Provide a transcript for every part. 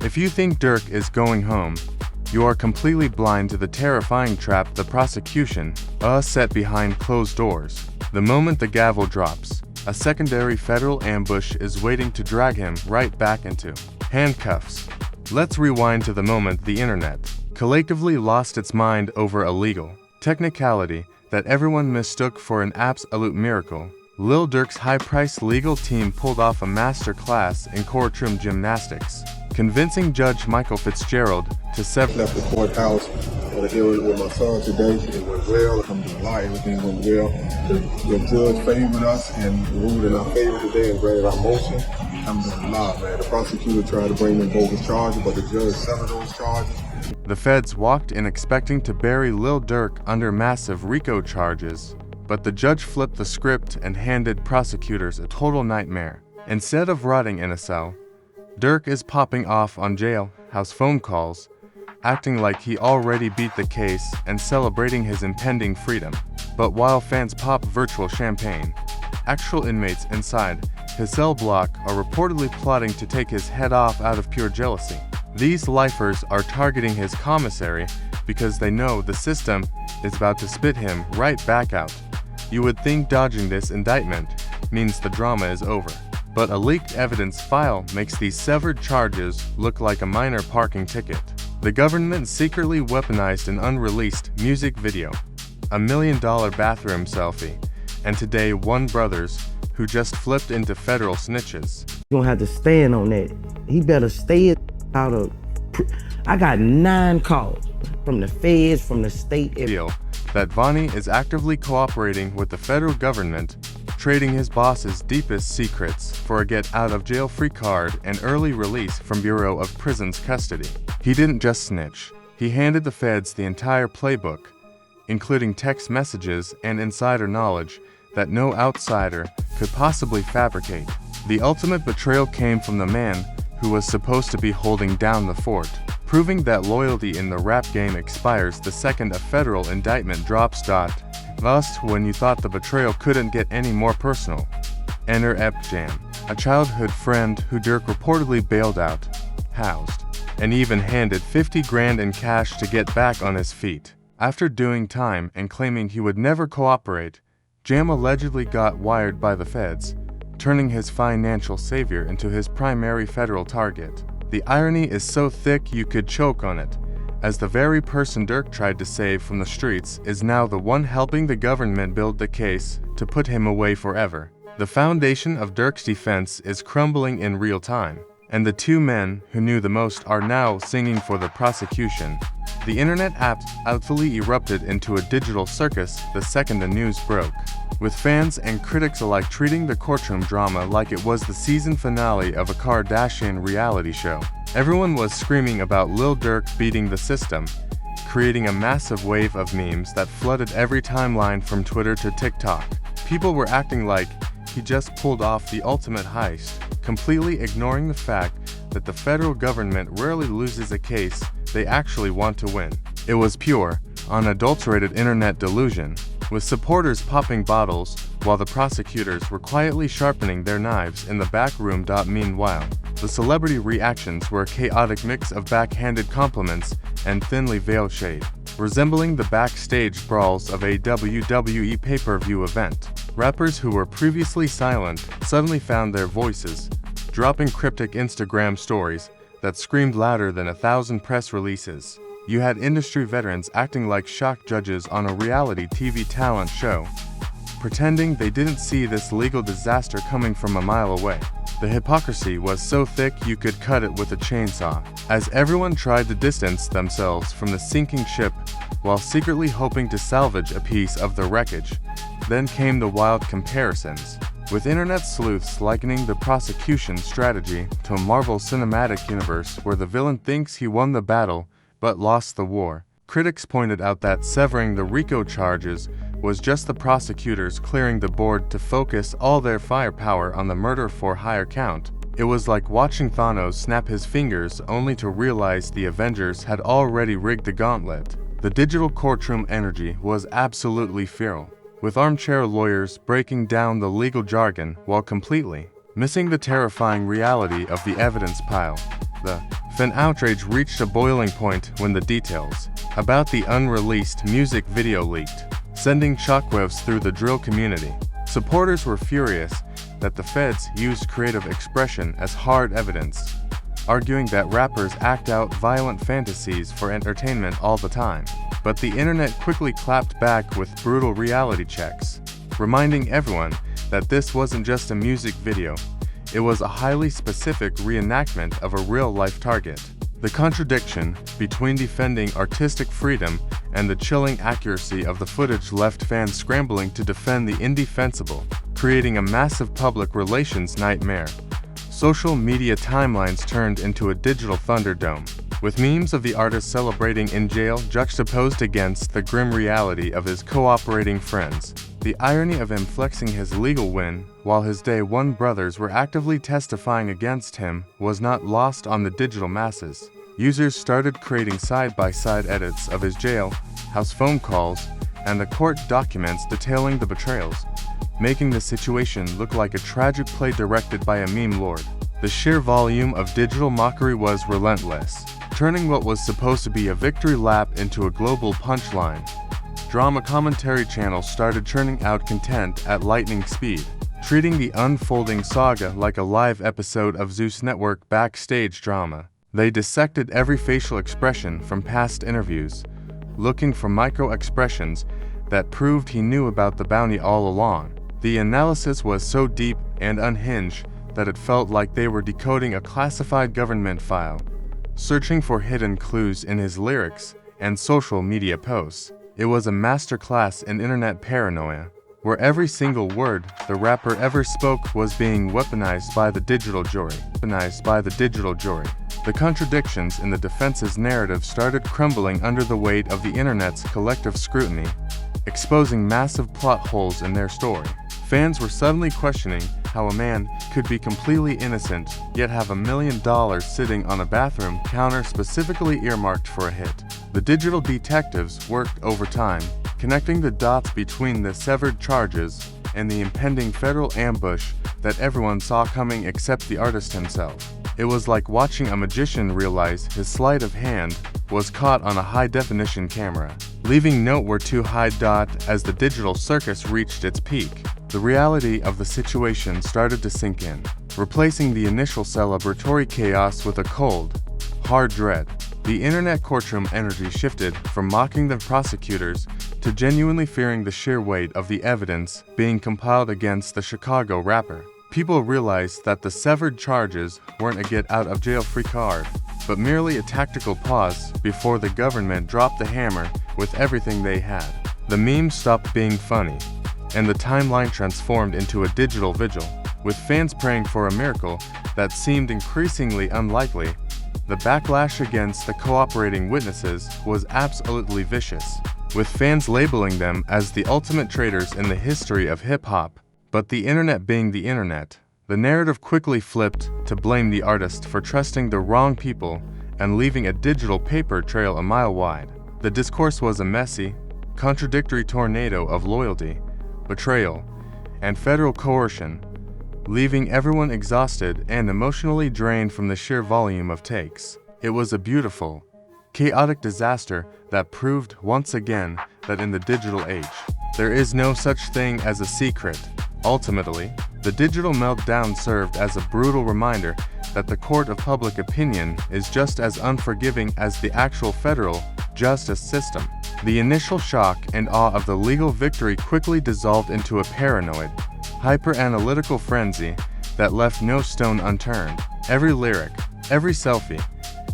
If you think Durk is going home, you are completely blind to the terrifying trap the prosecution set behind closed doors. The moment the gavel drops, a secondary federal ambush is waiting to drag him right back into handcuffs. Let's rewind to the moment the internet collectively lost its mind over a legal technicality that everyone mistook for an absolute miracle. Lil Durk's high-priced legal team pulled off a master class in courtroom gymnastics, convincing Judge Michael Fitzgerald to sever. Left the courthouse for the hearing with my son today. It went well. Alhamdulillah, everything went well. The judge favored us and ruled in our favor today and granted our motion. Alhamdulillah, man. The prosecutor tried to bring in bogus charges, but the judge severed those charges. The feds walked in expecting to bury Lil Durk under massive RICO charges, but the judge flipped the script and handed prosecutors a total nightmare. Instead of rotting in a cell, Durk is popping off on jailhouse phone calls, acting like he already beat the case and celebrating his impending freedom. But while fans pop virtual champagne, actual inmates inside his cell block are reportedly plotting to take his head off out of pure jealousy. These lifers are targeting his commissary because they know the system is about to spit him right back out. You would think dodging this indictment means the drama is over. But a leaked evidence file makes these severed charges look like a minor parking ticket. The government secretly weaponized an unreleased music video, a $1 million bathroom selfie, and today one brothers who just flipped into federal snitches. You're gonna have to stand on that. He better stay out of. I got 9 calls from the feds, from the state. Deal that Vonnie is actively cooperating with the federal government, trading his boss's deepest secrets for a get-out-of-jail-free card and early release from Bureau of Prisons custody. He didn't just snitch. He handed the feds the entire playbook, including text messages and insider knowledge that no outsider could possibly fabricate. The ultimate betrayal came from the man who was supposed to be holding down the fort, proving that loyalty in the rap game expires the second a federal indictment drops. Thus, when you thought the betrayal couldn't get any more personal, enter Ep Jam, a childhood friend who Durk reportedly bailed out, housed, and even handed 50 grand in cash to get back on his feet. After doing time and claiming he would never cooperate, Jam allegedly got wired by the feds, turning his financial savior into his primary federal target. The irony is so thick you could choke on it, as the very person Durk tried to save from the streets is now the one helping the government build the case to put him away forever. The foundation of Durk's defense is crumbling in real time, and the two men who knew the most are now singing for the prosecution. The internet absolutely erupted into a digital circus the second the news broke, with fans and critics alike treating the courtroom drama like it was the season finale of a Kardashian reality show. Everyone was screaming about Lil Durk beating the system, creating a massive wave of memes that flooded every timeline from Twitter to TikTok. People were acting like he just pulled off the ultimate heist, completely ignoring the fact that the federal government rarely loses a case they actually want to win. It was pure, unadulterated internet delusion, with supporters popping bottles while the prosecutors were quietly sharpening their knives in the back room. Meanwhile, the celebrity reactions were a chaotic mix of backhanded compliments and thinly veiled shade, resembling the backstage brawls of a WWE pay-per-view event. Rappers who were previously silent suddenly found their voices, dropping cryptic Instagram stories that screamed louder than 1,000 press releases. You had industry veterans acting like shocked judges on a reality TV talent show, pretending they didn't see this legal disaster coming from a mile away. The hypocrisy was so thick you could cut it with a chainsaw, as everyone tried to distance themselves from the sinking ship while secretly hoping to salvage a piece of the wreckage. Then came the wild comparisons, with internet sleuths likening the prosecution's strategy to a Marvel Cinematic Universe where the villain thinks he won the battle but lost the war. Critics pointed out that severing the RICO charges was just the prosecutors clearing the board to focus all their firepower on the murder-for-hire count. It was like watching Thanos snap his fingers only to realize the Avengers had already rigged the gauntlet. The digital courtroom energy was absolutely feral, with armchair lawyers breaking down the legal jargon while completely missing the terrifying reality of the evidence pile. The fan outrage reached a boiling point when the details about the unreleased music video leaked, sending shockwaves through the drill community. Supporters were furious that the feds used creative expression as hard evidence, arguing that rappers act out violent fantasies for entertainment all the time. But the internet quickly clapped back with brutal reality checks, reminding everyone that this wasn't just a music video, it was a highly specific reenactment of a real-life target. The contradiction between defending artistic freedom and the chilling accuracy of the footage left fans scrambling to defend the indefensible, creating a massive public relations nightmare. Social media timelines turned into a digital thunderdome, with memes of the artist celebrating in jail juxtaposed against the grim reality of his cooperating friends. The irony of him flexing his legal win while his day one brothers were actively testifying against him was not lost on the digital masses. Users started creating side-by-side edits of his jailhouse phone calls and the court documents detailing the betrayals, making the situation look like a tragic play directed by a meme lord. The sheer volume of digital mockery was relentless, turning what was supposed to be a victory lap into a global punchline. Drama commentary channels started churning out content at lightning speed, treating the unfolding saga like a live episode of Zeus Network backstage drama. They dissected every facial expression from past interviews, looking for micro-expressions that proved he knew about the bounty all along. The analysis was so deep and unhinged that it felt like they were decoding a classified government file, searching for hidden clues in his lyrics and social media posts. It was a masterclass in internet paranoia, where every single word the rapper ever spoke was being weaponized by the digital jury. The contradictions in the defense's narrative started crumbling under the weight of the internet's collective scrutiny, exposing massive plot holes in their story. Fans were suddenly questioning how a man could be completely innocent yet have $1 million sitting on a bathroom counter specifically earmarked for a hit. The digital detectives worked overtime, connecting the dots between the severed charges and the impending federal ambush that everyone saw coming except the artist himself. It was like watching a magician realize his sleight of hand was caught on a high-definition camera, leaving nowhere to hide. As the digital circus reached its peak, the reality of the situation started to sink in, replacing the initial celebratory chaos with a cold, hard dread. The internet courtroom energy shifted from mocking the prosecutors to genuinely fearing the sheer weight of the evidence being compiled against the Chicago rapper. People realized that the severed charges weren't a get-out-of-jail-free card, but merely a tactical pause before the government dropped the hammer with everything they had. The memes stopped being funny, and the timeline transformed into a digital vigil, with fans praying for a miracle that seemed increasingly unlikely. The backlash against the cooperating witnesses was absolutely vicious, with fans labeling them as the ultimate traitors in the history of hip-hop. But the internet being the internet, the narrative quickly flipped to blame the artist for trusting the wrong people and leaving a digital paper trail a mile wide. The discourse was a messy, contradictory tornado of loyalty, betrayal, and federal coercion, leaving everyone exhausted and emotionally drained from the sheer volume of takes. It was a beautiful, chaotic disaster that proved once again that in the digital age, there is no such thing as a secret. Ultimately, the digital meltdown served as a brutal reminder that the court of public opinion is just as unforgiving as the actual federal justice system. The initial shock and awe of the legal victory quickly dissolved into a paranoid, hyper-analytical frenzy that left no stone unturned. Every lyric, every selfie,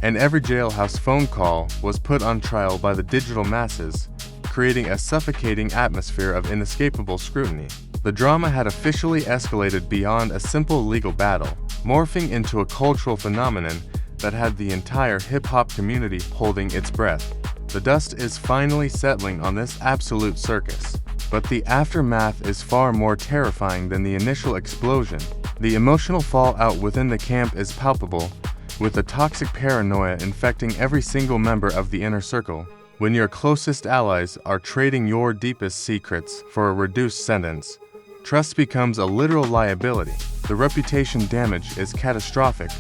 and every jailhouse phone call was put on trial by the digital masses, creating a suffocating atmosphere of inescapable scrutiny. The drama had officially escalated beyond a simple legal battle, morphing into a cultural phenomenon that had the entire hip-hop community holding its breath. The dust is finally settling on this absolute circus, but the aftermath is far more terrifying than the initial explosion. The emotional fallout within the camp is palpable, with the toxic paranoia infecting every single member of the inner circle. When your closest allies are trading your deepest secrets for a reduced sentence, trust becomes a literal liability. The reputation damage is catastrophic,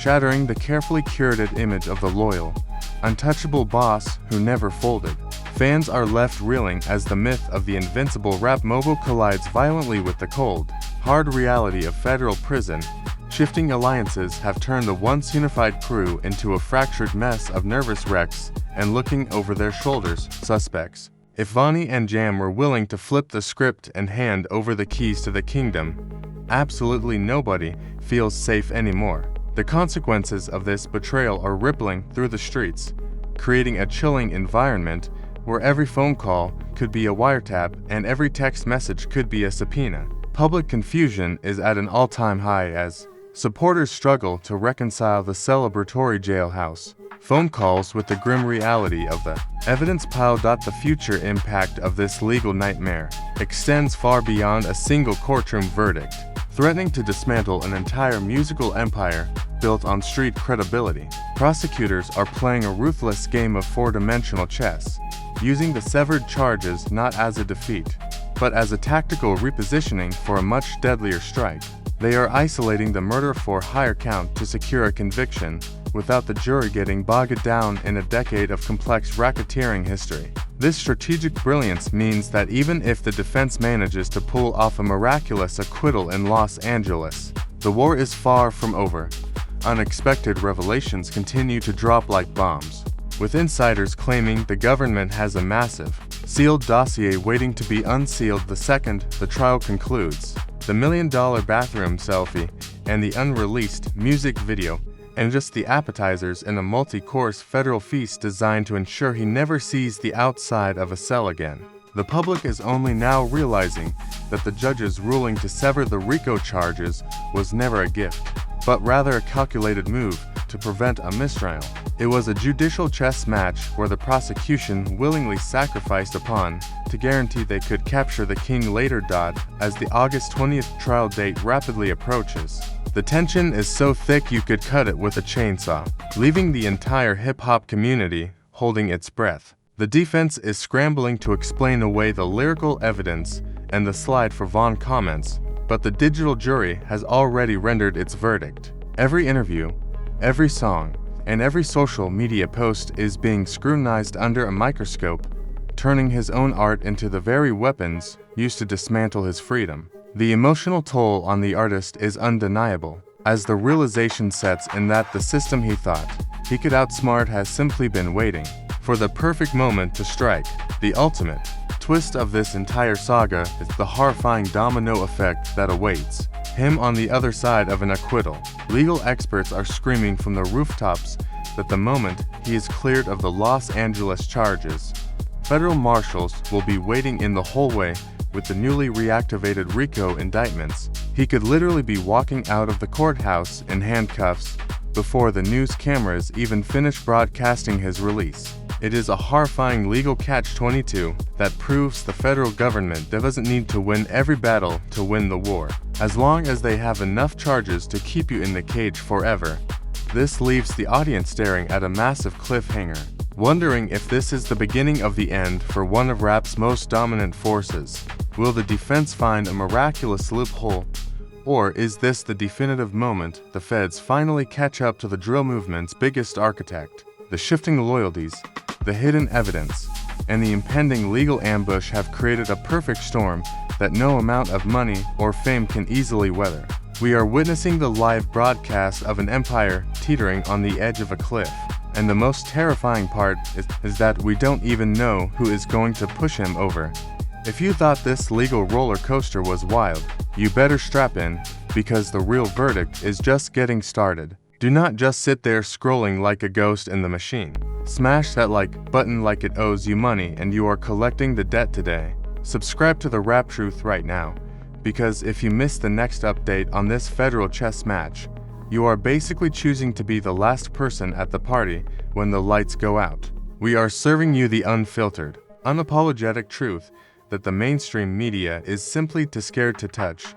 shattering the carefully curated image of the loyal, untouchable boss who never folded. Fans are left reeling as the myth of the invincible rap mogul collides violently with the cold, hard reality of federal prison. Shifting alliances have turned the once unified crew into a fractured mess of nervous wrecks and looking over their shoulders suspects. If Vonnie and Jam were willing to flip the script and hand over the keys to the kingdom, absolutely nobody feels safe anymore. The consequences of this betrayal are rippling through the streets, creating a chilling environment where every phone call could be a wiretap and every text message could be a subpoena. Public confusion is at an all-time high as supporters struggle to reconcile the celebratory jailhouse phone calls with the grim reality of the evidence pile. The future impact of this legal nightmare extends far beyond a single courtroom verdict, threatening to dismantle an entire musical empire built on street credibility. Prosecutors are playing a ruthless game of four-dimensional chess, using the severed charges not as a defeat, but as a tactical repositioning for a much deadlier strike. They are isolating the murder for hire count to secure a conviction without the jury getting bogged down in a decade of complex racketeering history. This strategic brilliance means that even if the defense manages to pull off a miraculous acquittal in Los Angeles, the war is far from over. Unexpected revelations continue to drop like bombs, with insiders claiming the government has a massive, sealed dossier waiting to be unsealed the second the trial concludes. The $1 million bathroom selfie and the unreleased music video, and just the appetizers in a multi-course federal feast designed to ensure he never sees the outside of a cell again. The public is only now realizing that the judge's ruling to sever the RICO charges was never a gift, but rather a calculated move to prevent a mistrial. It was a judicial chess match where the prosecution willingly sacrificed a pawn to guarantee they could capture the king later. As the August 20th trial date rapidly approaches, the tension is so thick you could cut it with a chainsaw, leaving the entire hip-hop community holding its breath. The defense is scrambling to explain away the lyrical evidence and the slide for Von comments, but the digital jury has already rendered its verdict. Every interview, every song, and every social media post is being scrutinized under a microscope, turning his own art into the very weapons used to dismantle his freedom. The emotional toll on the artist is undeniable, as the realization sets in that the system he thought he could outsmart has simply been waiting for the perfect moment to strike. The ultimate twist of this entire saga is the horrifying domino effect that awaits him on the other side of an acquittal. Legal experts are screaming from the rooftops that the moment he is cleared of the Los Angeles charges, federal marshals will be waiting in the hallway with the newly reactivated RICO indictments. He could literally be walking out of the courthouse in handcuffs before the news cameras even finish broadcasting his release. It is a horrifying legal catch-22 that proves the federal government doesn't need to win every battle to win the war, as long as they have enough charges to keep you in the cage forever. This leaves the audience staring at a massive cliffhanger, wondering if this is the beginning of the end for one of rap's most dominant forces. Will the defense find a miraculous loophole? Or is this the definitive moment the feds finally catch up to the drill movement's biggest architect? The shifting loyalties, the hidden evidence, and the impending legal ambush have created a perfect storm that no amount of money or fame can easily weather. We are witnessing the live broadcast of an empire teetering on the edge of a cliff. And the most terrifying part is that we don't even know who is going to push him over. If you thought this legal roller coaster was wild, you better strap in, because the real verdict is just getting started. Do not just sit there scrolling like a ghost in the machine. Smash that like button like it owes you money and you are collecting the debt today. Subscribe to the Rap Truth right now, because if you miss the next update on this federal chess match, you are basically choosing to be the last person at the party when the lights go out. We are serving you the unfiltered, unapologetic truth that the mainstream media is simply too scared to touch.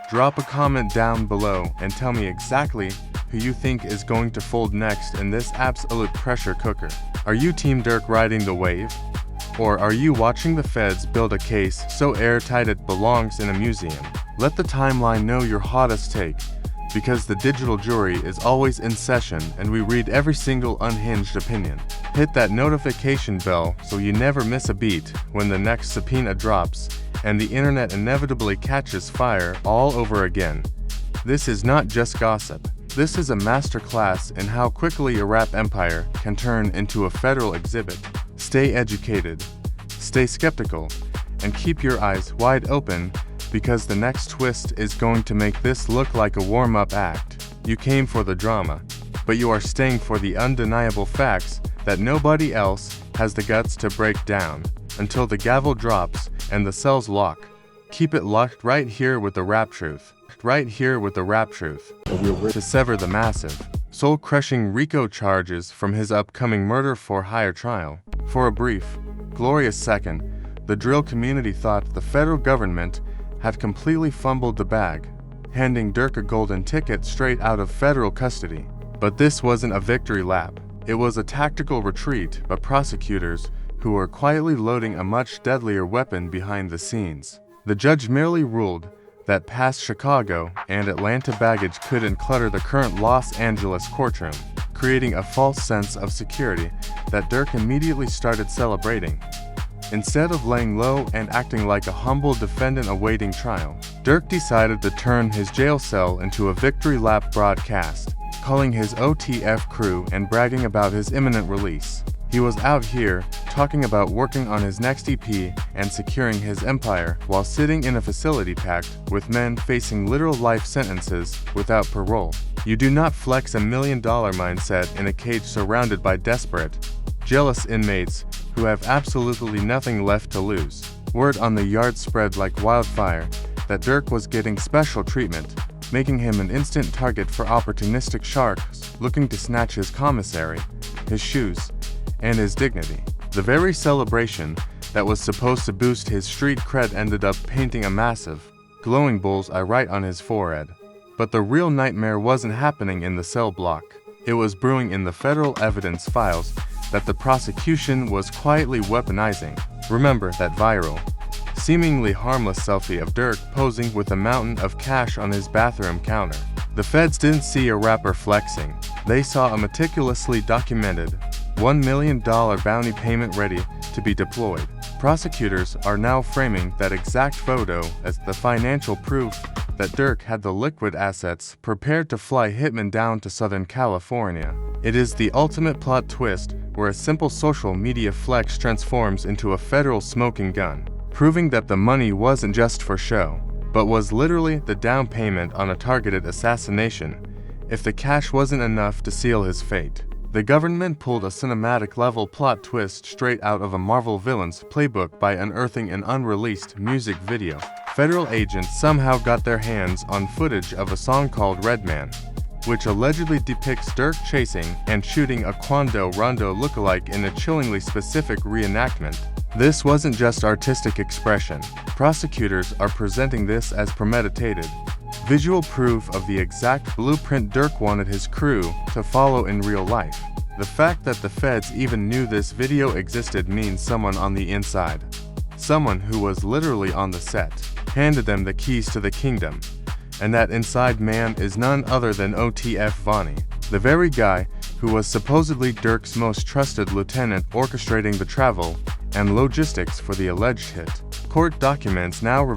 Drop a comment down below and tell me exactly who you think is going to fold next in this absolute pressure cooker. Are you Team Durk riding the wave? Or are you watching the feds build a case so airtight it belongs in a museum? Let the timeline know your hottest take. because the digital jury is always in session and we read every single unhinged opinion. Hit that notification bell so you never miss a beat when the next subpoena drops and the internet inevitably catches fire all over again. This is not just gossip. This is a masterclass in how quickly a rap empire can turn into a federal exhibit. Stay educated, stay skeptical, and keep your eyes wide open because the next twist is going to make this look like a warm-up act. You came for the drama, but you are staying for the undeniable facts that nobody else has the guts to break down. Until the gavel drops and the cells lock, keep it locked right here with the Rap Truth. Right here with the Rap Truth. To sever the massive, soul-crushing RICO charges from his upcoming murder-for-hire trial. For a brief, glorious second, the drill community thought the federal government had completely fumbled the bag, handing Durk a golden ticket straight out of federal custody. But this wasn't a victory lap. It was a tactical retreat by prosecutors who were quietly loading a much deadlier weapon behind the scenes. The judge merely ruled that past Chicago and Atlanta baggage couldn't clutter the current Los Angeles courtroom, creating a false sense of security that Durk immediately started celebrating. Instead of laying low and acting like a humble defendant awaiting trial, Durk decided to turn his jail cell into a victory lap broadcast, calling his OTF crew and bragging about his imminent release. He was out here talking about working on his next EP and securing his empire while sitting in a facility packed with men facing literal life sentences without parole. You do not flex $1 million mindset in a cage surrounded by desperate, jealous inmates who have absolutely nothing left to lose. Word on the yard spread like wildfire that Durk was getting special treatment, making him an instant target for opportunistic sharks looking to snatch his commissary, his shoes, and his dignity. The very celebration that was supposed to boost his street cred ended up painting a massive, glowing bullseye right on his forehead. But the real nightmare wasn't happening in the cell block. It was brewing in the federal evidence files that the prosecution was quietly weaponizing. Remember that viral, seemingly harmless selfie of Durk posing with a mountain of cash on his bathroom counter. The feds didn't see a rapper flexing. They saw a meticulously documented $1 million bounty payment ready to be deployed. Prosecutors are now framing that exact photo as the financial proof that Durk had the liquid assets prepared to fly hitmen down to Southern California. It is the ultimate plot twist where a simple social media flex transforms into a federal smoking gun, proving that the money wasn't just for show, but was literally the down payment on a targeted assassination if the cash wasn't enough to seal his fate. The government pulled a cinematic-level plot twist straight out of a Marvel villain's playbook by unearthing an unreleased music video. Federal agents somehow got their hands on footage of a song called Red Man, which allegedly depicts Durk chasing and shooting a Quando Rondo lookalike in a chillingly specific reenactment. This wasn't just artistic expression. Prosecutors are presenting this as premeditated, visual proof of the exact blueprint Durk wanted his crew to follow in real life. The fact that the feds even knew this video existed means someone on the inside, someone who was literally on the set, handed them the keys to the kingdom. And that inside man is none other than OTF Vonnie, the very guy who was supposedly Durk's most trusted lieutenant orchestrating the travel and logistics for the alleged hit. Court documents now reveal